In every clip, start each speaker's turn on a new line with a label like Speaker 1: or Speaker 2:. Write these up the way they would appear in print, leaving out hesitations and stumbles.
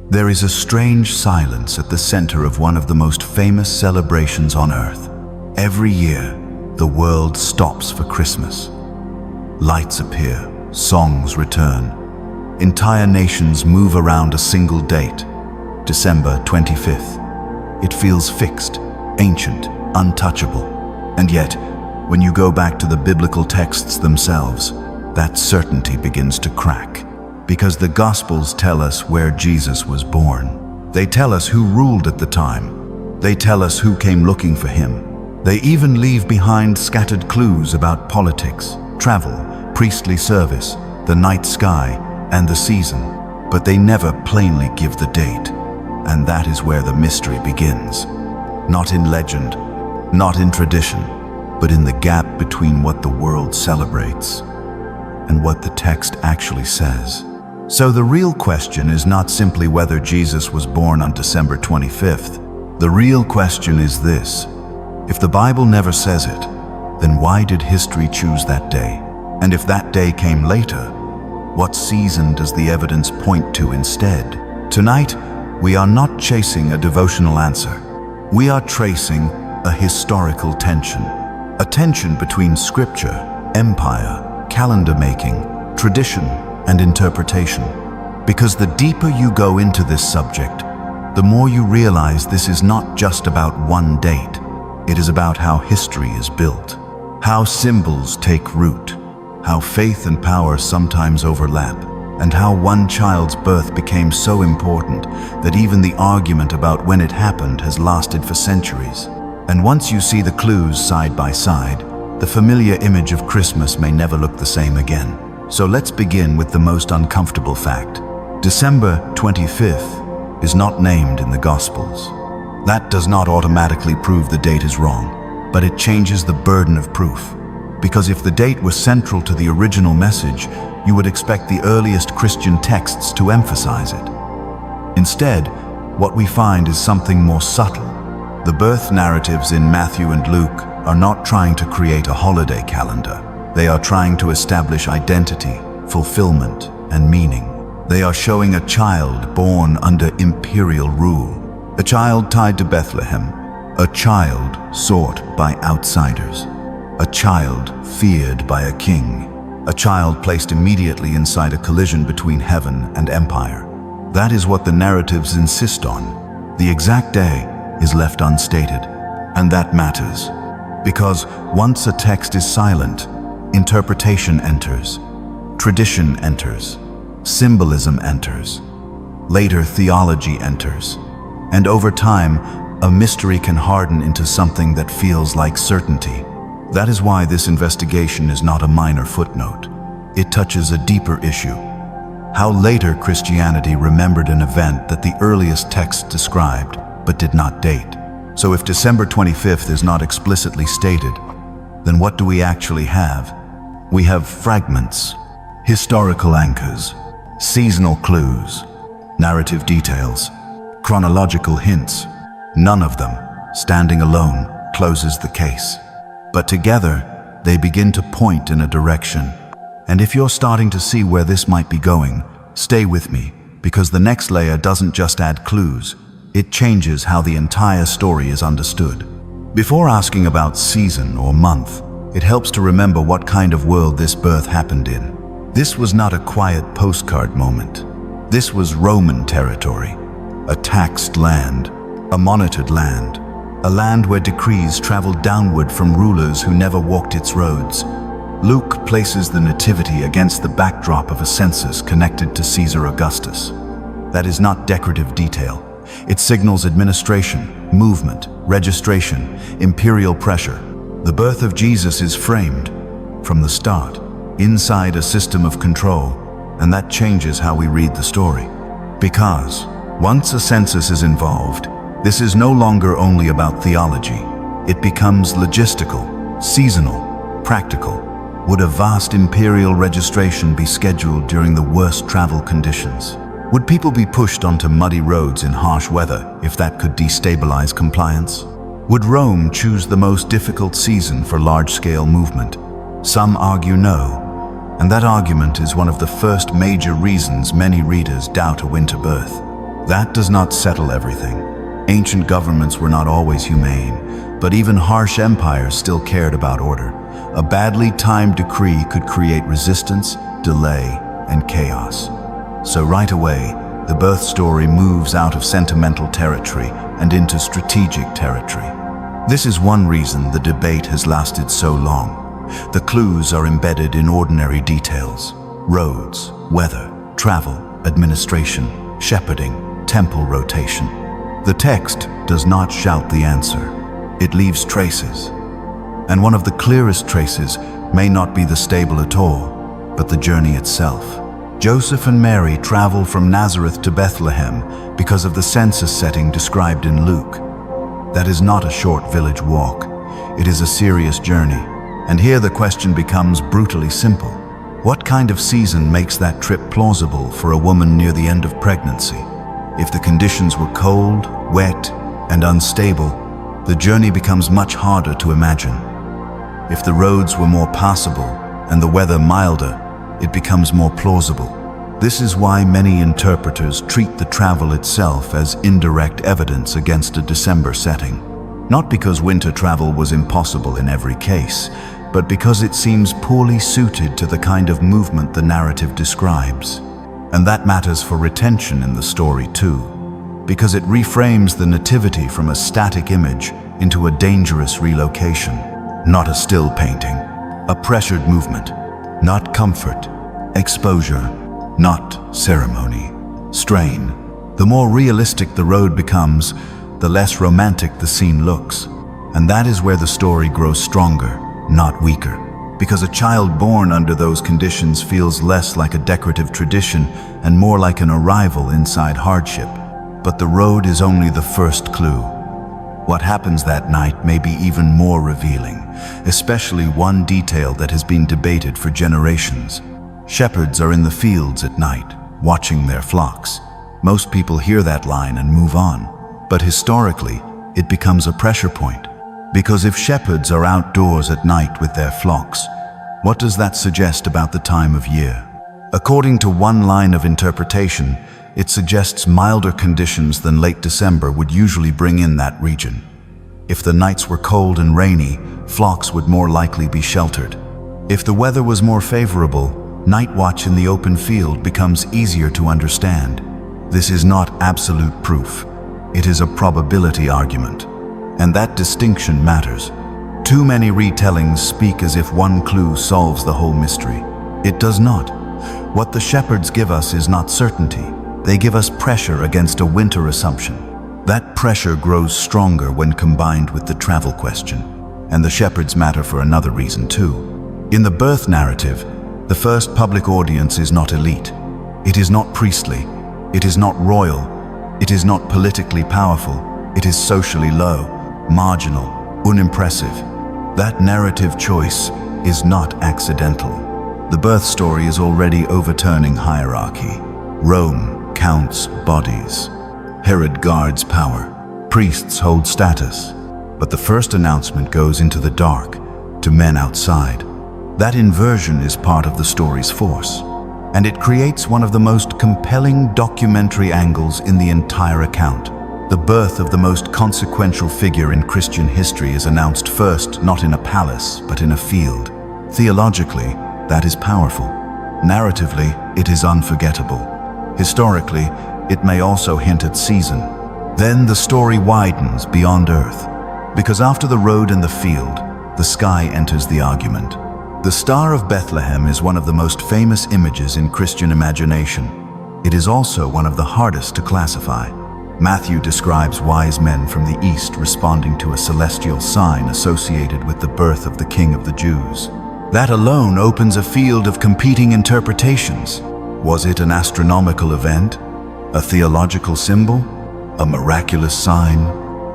Speaker 1: There is a strange silence at the center of one of the most famous celebrations on earth. Every year, the world stops for Christmas. Lights appear, songs return. Entire nations move around a single date, December 25th. It feels fixed, ancient, untouchable. And yet, when you go back to the biblical texts themselves, that certainty begins to crack. Because the Gospels tell us where Jesus was born. They tell us who ruled at the time. They tell us who came looking for him. They even leave behind scattered clues about politics, travel, priestly service, the night sky, and the season. But they never plainly give the date. And that is where the mystery begins. Not in legend, not in tradition, but in the gap between what the world celebrates and what the text actually says. So the real question is not simply whether Jesus was born on December 25th. The real question is this: if the Bible never says it, then why did history choose that day? And if that day came later, what season does the evidence point to instead? Tonight, we are not chasing a devotional answer. We are tracing a historical tension. A tension between scripture, empire, calendar making, tradition, and interpretation. Because the deeper you go into this subject, the more you realize this is not just about one date. It is about how history is built, how symbols take root, how faith and power sometimes overlap, and how one child's birth became so important that even the argument about when it happened has lasted for centuries. And once you see the clues side by side, the familiar image of Christmas may never look the same again. So let's begin with the most uncomfortable fact. December 25th is not named in the Gospels. That does not automatically prove the date is wrong, but it changes the burden of proof. Because if the date was central to the original message, you would expect the earliest Christian texts to emphasize it. Instead, what we find is something more subtle. The birth narratives in Matthew and Luke are not trying to create a holiday calendar. They are trying to establish identity, fulfillment, and meaning. They are showing a child born under imperial rule, a child tied to Bethlehem, a child sought by outsiders, a child feared by a king, a child placed immediately inside a collision between heaven and empire. That is what the narratives insist on. The exact day is left unstated, and that matters. Because once a text is silent, interpretation enters, tradition enters, symbolism enters, later theology enters, and over time, a mystery can harden into something that feels like certainty. That is why this investigation is not a minor footnote. It touches a deeper issue: how later Christianity remembered an event that the earliest texts described but did not date. So if December 25th is not explicitly stated, then what do we actually have? We have fragments, historical anchors, seasonal clues, narrative details, chronological hints. None of them, standing alone, closes the case. But together, they begin to point in a direction. And if you're starting to see where this might be going, stay with me, because the next layer doesn't just add clues, it changes how the entire story is understood. Before asking about season or month, it helps to remember what kind of world this birth happened in. This was not a quiet postcard moment. This was Roman territory, a taxed land, a monitored land, a land where decrees traveled downward from rulers who never walked its roads. Luke places the nativity against the backdrop of a census connected to Caesar Augustus. That is not decorative detail. It signals administration, movement, registration, imperial pressure. The birth of Jesus is framed, from the start, inside a system of control, and that changes how we read the story. Because once a census is involved, this is no longer only about theology. It becomes logistical, seasonal, practical. Would a vast imperial registration be scheduled during the worst travel conditions? Would people be pushed onto muddy roads in harsh weather if that could destabilize compliance? Would Rome choose the most difficult season for large-scale movement? Some argue no, and that argument is one of the first major reasons many readers doubt a winter birth. That does not settle everything. Ancient governments were not always humane, but even harsh empires still cared about order. A badly timed decree could create resistance, delay, and chaos. So right away, the birth story moves out of sentimental territory and into strategic territory. This is one reason the debate has lasted so long. The clues are embedded in ordinary details: roads, weather, travel, administration, shepherding, temple rotation. The text does not shout the answer. It leaves traces. And one of the clearest traces may not be the stable at all, but the journey itself. Joseph and Mary travel from Nazareth to Bethlehem because of the census setting described in Luke. That is not a short village walk. It is a serious journey. And here the question becomes brutally simple. What kind of season makes that trip plausible for a woman near the end of pregnancy? If the conditions were cold, wet, and unstable, the journey becomes much harder to imagine. If the roads were more passable and the weather milder, it becomes more plausible. This is why many interpreters treat the travel itself as indirect evidence against a December setting. Not because winter travel was impossible in every case, but because it seems poorly suited to the kind of movement the narrative describes. And that matters for retention in the story too, because it reframes the nativity from a static image into a dangerous relocation. Not a still painting, a pressured movement. Not comfort, exposure, not ceremony, strain. The more realistic the road becomes, the less romantic the scene looks. And that is where the story grows stronger, not weaker. Because a child born under those conditions feels less like a decorative tradition and more like an arrival inside hardship. But the road is only the first clue. What happens that night may be even more revealing, especially one detail that has been debated for generations. Shepherds are in the fields at night, watching their flocks. Most people hear that line and move on. But historically, it becomes a pressure point. Because if shepherds are outdoors at night with their flocks, what does that suggest about the time of year? According to one line of interpretation, it suggests milder conditions than late December would usually bring in that region. If the nights were cold and rainy, flocks would more likely be sheltered. If the weather was more favorable, night watch in the open field becomes easier to understand. This is not absolute proof. It is a probability argument. And that distinction matters. Too many retellings speak as if one clue solves the whole mystery. It does not. What the shepherds give us is not certainty. They give us pressure against a winter assumption. That pressure grows stronger when combined with the travel question. And the shepherds matter for another reason too. In the birth narrative, the first public audience is not elite. It is not priestly. It is not royal. It is not politically powerful. It is socially low, marginal, unimpressive. That narrative choice is not accidental. The birth story is already overturning hierarchy. Rome counts bodies. Herod guards power. Priests hold status. But the first announcement goes into the dark, to men outside. That inversion is part of the story's force. And it creates one of the most compelling documentary angles in the entire account. The birth of the most consequential figure in Christian history is announced first, not in a palace, but in a field. Theologically, that is powerful. Narratively, it is unforgettable. Historically, it may also hint at season. Then the story widens beyond earth. Because after the road and the field, the sky enters the argument. The Star of Bethlehem is one of the most famous images in Christian imagination. It is also one of the hardest to classify. Matthew describes wise men from the east responding to a celestial sign associated with the birth of the King of the Jews. That alone opens a field of competing interpretations. Was it an astronomical event? A theological symbol? A miraculous sign?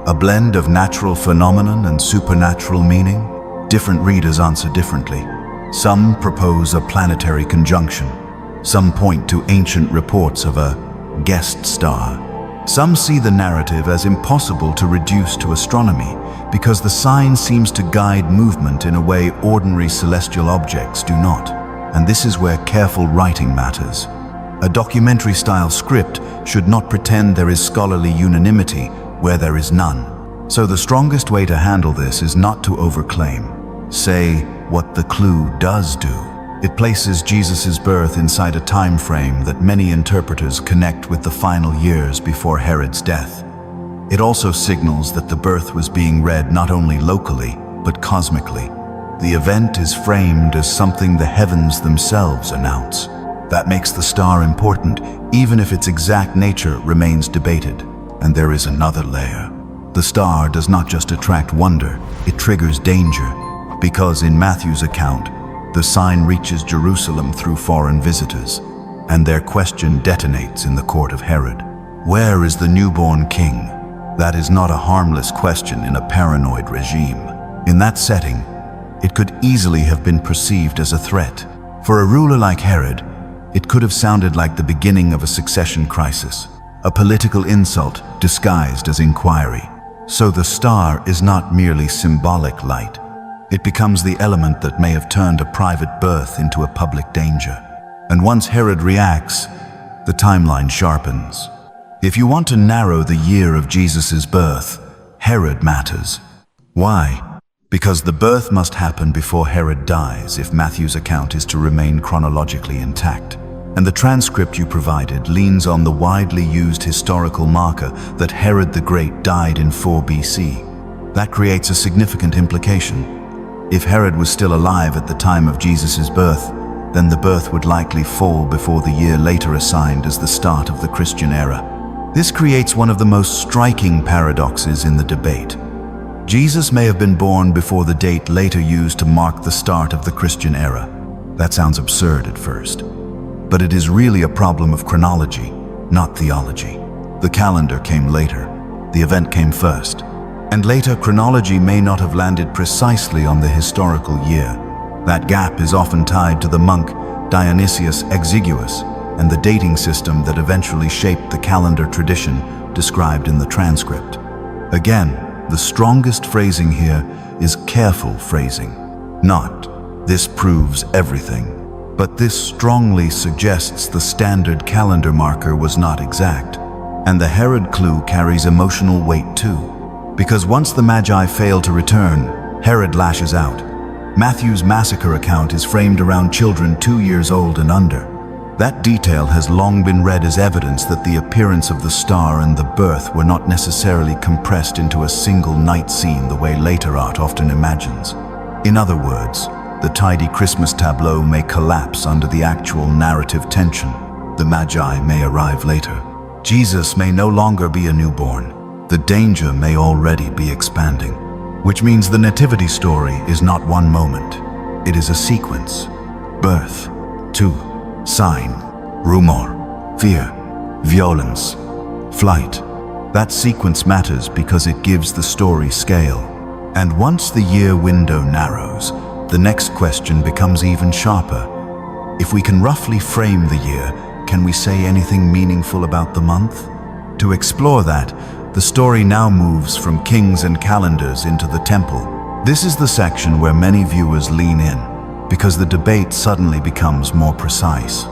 Speaker 1: A blend of natural phenomenon and supernatural meaning? Different readers answer differently. Some propose a planetary conjunction. Some point to ancient reports of a guest star. Some see the narrative as impossible to reduce to astronomy because the sign seems to guide movement in a way ordinary celestial objects do not. And this is where careful writing matters. A documentary-style script should not pretend there is scholarly unanimity where there is none. So the strongest way to handle this is not to overclaim. Say what the clue does do. It places Jesus' birth inside a time frame that many interpreters connect with the final years before Herod's death. It also signals that the birth was being read not only locally, but cosmically. The event is framed as something the heavens themselves announce. That makes the star important, even if its exact nature remains debated. And there is another layer. The star does not just attract wonder, it triggers danger, because in Matthew's account, the sign reaches Jerusalem through foreign visitors, and their question detonates in the court of Herod. Where is the newborn king? That is not a harmless question in a paranoid regime. In that setting, it could easily have been perceived as a threat. For a ruler like Herod, it could have sounded like the beginning of a succession crisis, a political insult disguised as inquiry. So the star is not merely symbolic light. It becomes the element that may have turned a private birth into a public danger. And once Herod reacts, the timeline sharpens. If you want to narrow the year of Jesus' birth, Herod matters. Why? Because the birth must happen before Herod dies if Matthew's account is to remain chronologically intact. And the transcript you provided leans on the widely used historical marker that Herod the Great died in 4 BC. That creates a significant implication. If Herod was still alive at the time of Jesus' birth, then the birth would likely fall before the year later assigned as the start of the Christian era. This creates one of the most striking paradoxes in the debate. Jesus may have been born before the date later used to mark the start of the Christian era. That sounds absurd at first. But it is really a problem of chronology, not theology. The calendar came later, the event came first. And later, chronology may not have landed precisely on the historical year. That gap is often tied to the monk Dionysius Exiguus and the dating system that eventually shaped the calendar tradition described in the transcript. Again, the strongest phrasing here is careful phrasing, not "this proves everything." But this strongly suggests the standard calendar marker was not exact. And the Herod clue carries emotional weight too. Because once the Magi fail to return, Herod lashes out. Matthew's massacre account is framed around children 2 years old and under. That detail has long been read as evidence that the appearance of the star and the birth were not necessarily compressed into a single night scene the way later art often imagines. In other words, the tidy Christmas tableau may collapse under the actual narrative tension. The Magi may arrive later. Jesus may no longer be a newborn. The danger may already be expanding. Which means the nativity story is not one moment. It is a sequence. Birth, two, sign, rumor, fear, violence, flight. That sequence matters because it gives the story scale. And once the year window narrows, the next question becomes even sharper. If we can roughly frame the year, can we say anything meaningful about the month? To explore that, the story now moves from kings and calendars into the temple. This is the section where many viewers lean in, because the debate suddenly becomes more precise.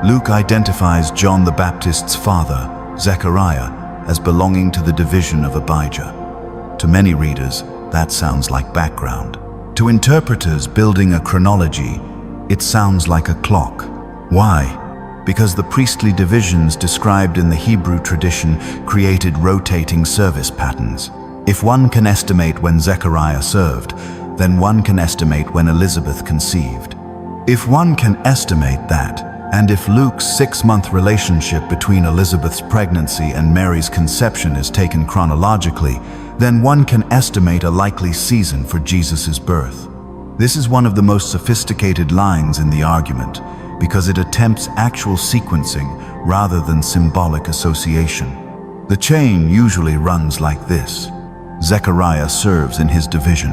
Speaker 1: Luke identifies John the Baptist's father, Zechariah, as belonging to the division of Abijah. To many readers, that sounds like background. To interpreters building a chronology, it sounds like a clock. Why? Because the priestly divisions described in the Hebrew tradition created rotating service patterns. If one can estimate when Zechariah served, then one can estimate when Elizabeth conceived. If one can estimate that, and if Luke's 6-month relationship between Elizabeth's pregnancy and Mary's conception is taken chronologically, then one can estimate a likely season for Jesus' birth. This is one of the most sophisticated lines in the argument, because it attempts actual sequencing rather than symbolic association. The chain usually runs like this. Zechariah serves in his division.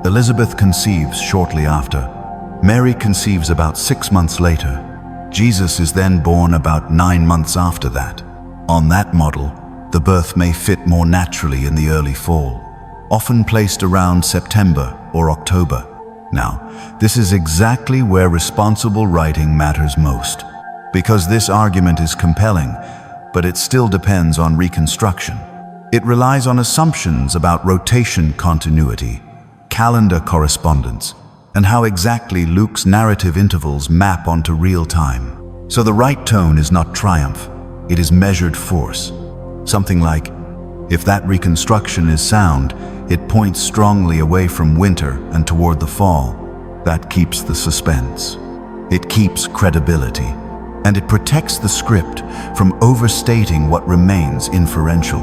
Speaker 1: Elizabeth conceives shortly after. Mary conceives about 6 months later. Jesus is then born about 9 months after that. On that model, the birth may fit more naturally in the early fall, often placed around September or October. Now, this is exactly where responsible writing matters most. because this argument is compelling, but it still depends on reconstruction. It relies on assumptions about rotation continuity, calendar correspondence, and how exactly Luke's narrative intervals map onto real time. So the right tone is not triumph, it is measured force. Something like, if that reconstruction is sound, it points strongly away from winter and toward the fall. That keeps the suspense. It keeps credibility, and it protects the script from overstating what remains inferential.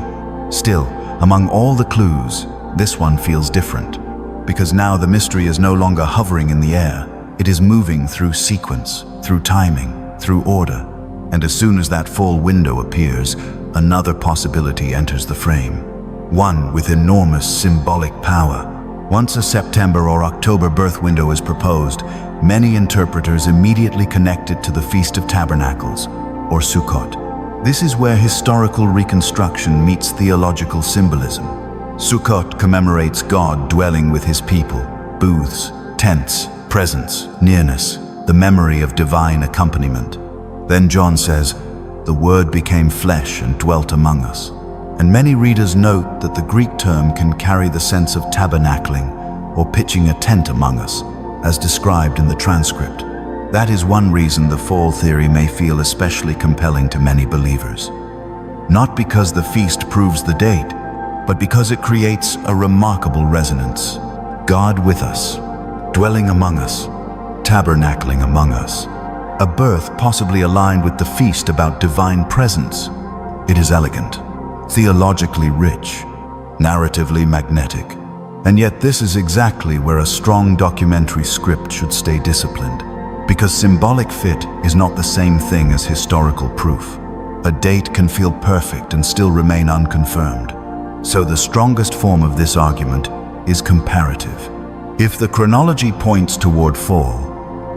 Speaker 1: Still, among all the clues, this one feels different, because now the mystery is no longer hovering in the air. It is moving through sequence, through timing, through order. And as soon as that fall window appears, another possibility enters the frame. One with enormous symbolic power. Once a September or October birth window is proposed, many interpreters immediately connect it to the Feast of Tabernacles, or Sukkot. This is where historical reconstruction meets theological symbolism. Sukkot commemorates God dwelling with his people, booths, tents, presence, nearness, the memory of divine accompaniment. Then John says, "The Word became flesh and dwelt among us." And many readers note that the Greek term can carry the sense of tabernacling or pitching a tent among us, as described in the transcript. That is one reason the fall theory may feel especially compelling to many believers. Not because the feast proves the date, but because it creates a remarkable resonance. God with us, dwelling among us, tabernacling among us. A birth possibly aligned with the feast about divine presence. It is elegant, theologically rich, narratively magnetic. And yet this is exactly where a strong documentary script should stay disciplined, because symbolic fit is not the same thing as historical proof. A date can feel perfect and still remain unconfirmed. So the strongest form of this argument is comparative. If the chronology points toward fall,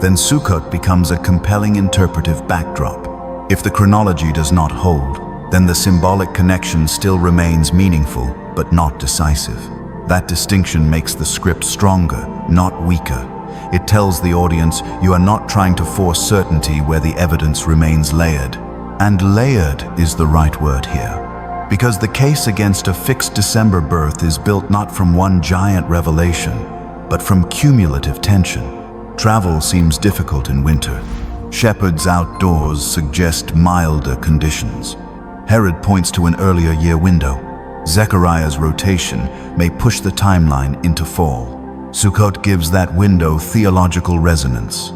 Speaker 1: then Sukkot becomes a compelling interpretive backdrop. If the chronology does not hold, then the symbolic connection still remains meaningful, but not decisive. That distinction makes the script stronger, not weaker. It tells the audience you are not trying to force certainty where the evidence remains layered. And layered is the right word here. Because the case against a fixed December birth is built not from one giant revelation, but from cumulative tension. Travel seems difficult in winter. Shepherds outdoors suggest milder conditions. Herod points to an earlier year window. Zechariah's rotation may push the timeline into fall. Sukkot gives that window theological resonance.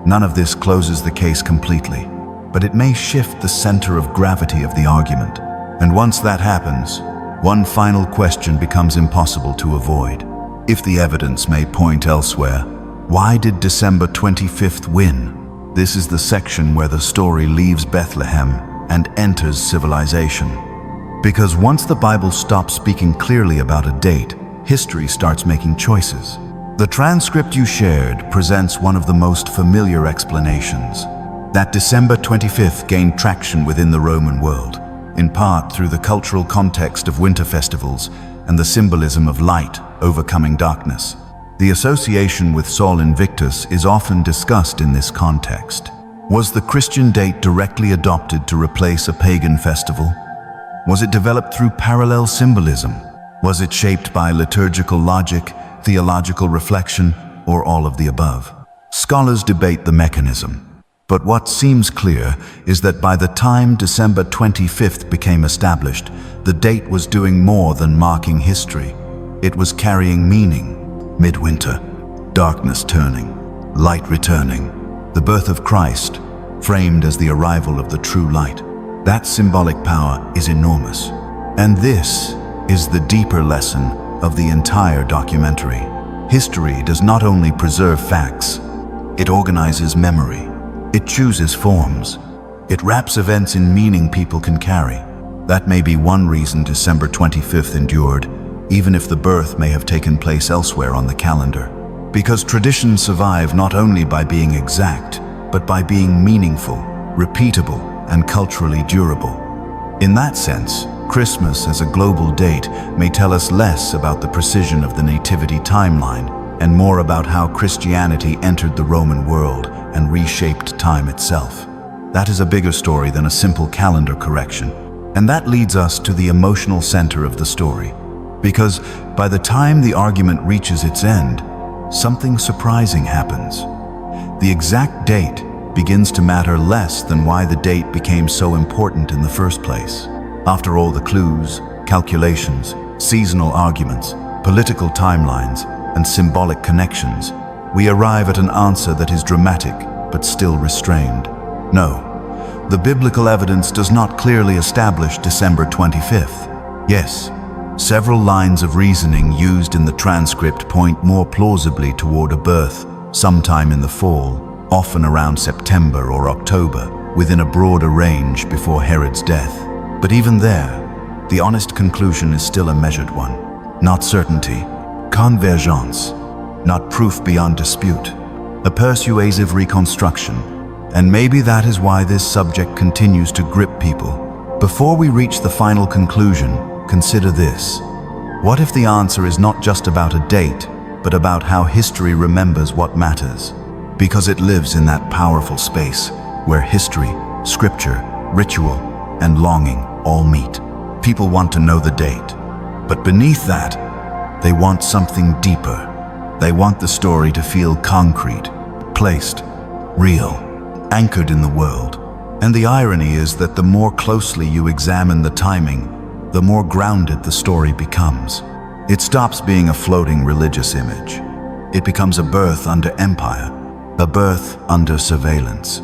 Speaker 1: None of this closes the case completely, but it may shift the center of gravity of the argument. And once that happens, one final question becomes impossible to avoid. If the evidence may point elsewhere, why did December 25th win? This is the section where the story leaves Bethlehem and enters civilization. Because once the Bible stops speaking clearly about a date, history starts making choices. The transcript you shared presents one of the most familiar explanations. That December 25th gained traction within the Roman world, in part through the cultural context of winter festivals and the symbolism of light overcoming darkness. The association with Sol Invictus is often discussed in this context. Was the Christian date directly adopted to replace a pagan festival? Was it developed through parallel symbolism? Was it shaped by liturgical logic, theological reflection, or all of the above? Scholars debate the mechanism. But what seems clear is that by the time December 25th became established, the date was doing more than marking history. It was carrying meaning. Midwinter, darkness turning, light returning, the birth of Christ, framed as the arrival of the true light. That symbolic power is enormous. And this is the deeper lesson of the entire documentary. History does not only preserve facts, it organizes memory. It chooses forms. It wraps events in meaning people can carry. That may be one reason December 25th endured, even if the birth may have taken place elsewhere on the calendar. Because traditions survive not only by being exact, but by being meaningful, repeatable, and culturally durable. In that sense, Christmas as a global date may tell us less about the precision of the nativity timeline and more about how Christianity entered the Roman world and reshaped time itself. That is a bigger story than a simple calendar correction. And that leads us to the emotional center of the story. Because by the time the argument reaches its end, something surprising happens. The exact date begins to matter less than why the date became so important in the first place. After all the clues, calculations, seasonal arguments, political timelines, and symbolic connections, we arrive at an answer that is dramatic but still restrained. No, the biblical evidence does not clearly establish December 25th. Yes, several lines of reasoning used in the transcript point more plausibly toward a birth sometime in the fall, often around September or October, within a broader range before Herod's death. But even there, the honest conclusion is still a measured one. Not certainty, convergence, not proof beyond dispute, a persuasive reconstruction. And maybe that is why this subject continues to grip people. Before we reach the final conclusion, consider this. What if the answer is not just about a date, but about how history remembers what matters? Because it lives in that powerful space where history, scripture, ritual, and longing all meet. People want to know the date, but beneath that, they want something deeper. They want the story to feel concrete, placed, real, anchored in the world. And the irony is that the more closely you examine the timing, the more grounded the story becomes. It stops being a floating religious image. It becomes a birth under empire, a birth under surveillance,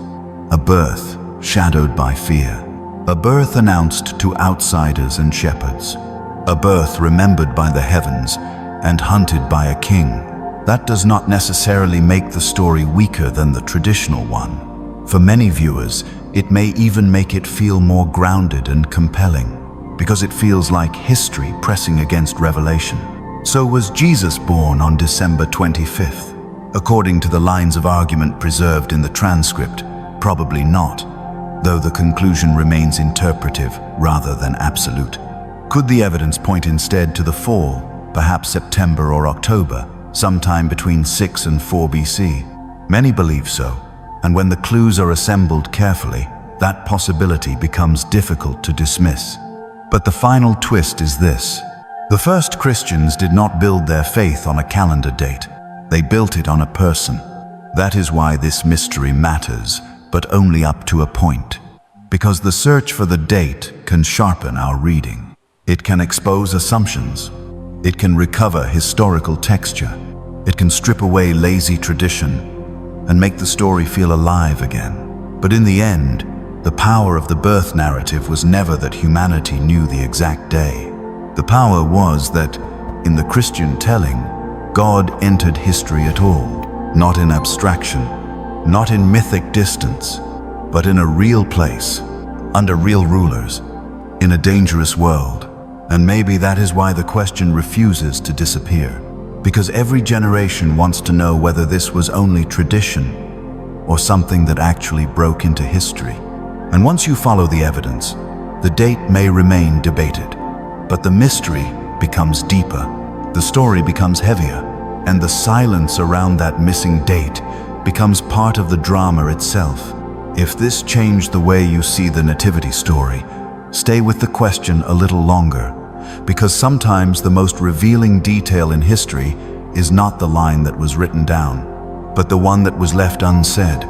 Speaker 1: a birth shadowed by fear, a birth announced to outsiders and shepherds, a birth remembered by the heavens and hunted by a king. That does not necessarily make the story weaker than the traditional one. For many viewers, it may even make it feel more grounded and compelling, because it feels like history pressing against revelation. So was Jesus born on December 25th? According to the lines of argument preserved in the transcript, probably not, though the conclusion remains interpretive rather than absolute. Could the evidence point instead to the fall, perhaps September or October, sometime between 6 and 4 BC? Many believe so, and when the clues are assembled carefully, that possibility becomes difficult to dismiss. But the final twist is this. The first Christians did not build their faith on a calendar date. They built it on a person. That is why this mystery matters, but only up to a point. Because the search for the date can sharpen our reading. It can expose assumptions. It can recover historical texture. It can strip away lazy tradition and make the story feel alive again. But in the end, the power of the birth narrative was never that humanity knew the exact day. The power was that, in the Christian telling, God entered history at all, not in abstraction, not in mythic distance, but in a real place, under real rulers, in a dangerous world. And maybe that is why the question refuses to disappear, because every generation wants to know whether this was only tradition or something that actually broke into history. And once you follow the evidence, the date may remain debated, but the mystery becomes deeper, the story becomes heavier, and the silence around that missing date becomes part of the drama itself. If this changed the way you see the nativity story, stay with the question a little longer, because sometimes the most revealing detail in history is not the line that was written down, but the one that was left unsaid.